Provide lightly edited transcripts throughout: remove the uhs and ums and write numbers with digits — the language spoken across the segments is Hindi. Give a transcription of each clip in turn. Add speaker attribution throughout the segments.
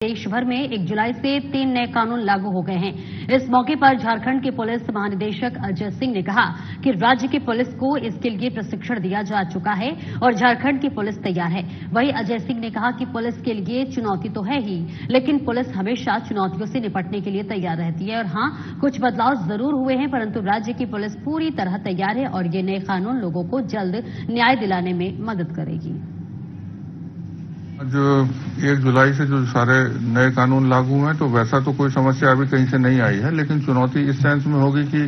Speaker 1: देश भर में 1 जुलाई से 3 नए कानून लागू हो गए हैं। इस मौके पर झारखंड के पुलिस महानिदेशक अजय सिंह ने कहा कि राज्य की पुलिस को इसके लिए प्रशिक्षण दिया जा चुका है और झारखंड की पुलिस तैयार है। वहीं अजय सिंह ने कहा कि पुलिस के लिए चुनौती तो है ही, लेकिन पुलिस हमेशा चुनौतियों से निपटने के लिए तैयार रहती है। और हां, कुछ बदलाव जरूर हुए हैं, परंतु राज्य की पुलिस पूरी तरह तैयार है और ये नए कानून लोगों को जल्द न्याय दिलाने में मदद करेगी।
Speaker 2: जो 1 जुलाई से जो सारे नए कानून लागू हैं, तो वैसा तो कोई समस्या अभी कहीं से नहीं आई है, लेकिन चुनौती इस सेंस में होगी कि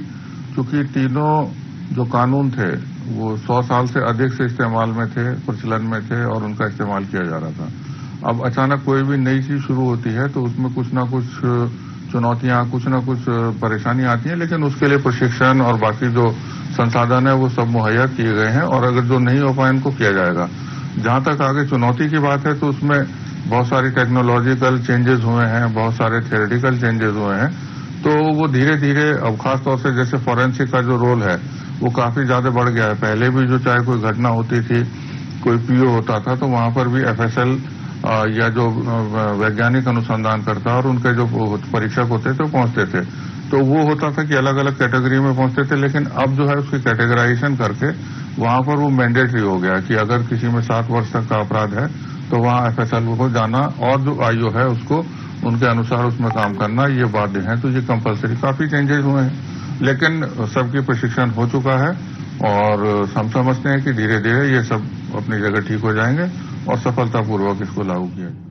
Speaker 2: चूंकि तीनों जो कानून थे वो 100 साल से अधिक से इस्तेमाल में थे, प्रचलन में थे और उनका इस्तेमाल किया जा रहा था। अब अचानक कोई भी नई चीज शुरू होती है तो उसमें कुछ ना कुछ चुनौतियां, कुछ ना कुछ परेशानी आती है, लेकिन उसके लिए प्रशिक्षण और बाकी जो संसाधन है वो सब मुहैया किए गए हैं और अगर जो नहीं हो पाए उनको किया जाएगा। जहां तक आगे चुनौती की बात है तो उसमें बहुत सारी टेक्नोलॉजिकल चेंजेस हुए हैं, बहुत सारे थियोरेटिकल चेंजेस हुए हैं, तो वो धीरे धीरे अब खास तौर से जैसे फॉरेंसिक का जो रोल है वो काफी ज्यादा बढ़ गया है। पहले भी जो चाहे कोई घटना होती थी, कोई पीओ होता था, तो वहां पर भी एफएसएल या जो वैज्ञानिक अनुसंधान करता और उनके जो परीक्षक होते थे वो पहुंचते थे, तो वो होता था कि अलग अलग कैटेगरी में पहुंचते थे। लेकिन अब जो है उसकी कैटेगराइजेशन करके वहां पर वो मैंडेटरी हो गया कि अगर किसी में 7 वर्ष तक का अपराध है तो वहां एफएसएल को जाना और जो आयु है उसको उनके अनुसार उसमें काम करना ये बाध्य है। तो ये कंपलसरी काफी चेंजेस हुए हैं, लेकिन सबकी प्रशिक्षण हो चुका है और हम समझते हैं कि धीरे धीरे ये सब अपनी जगह ठीक हो जाएंगे और सफलतापूर्वक इसको लागू किया जाए।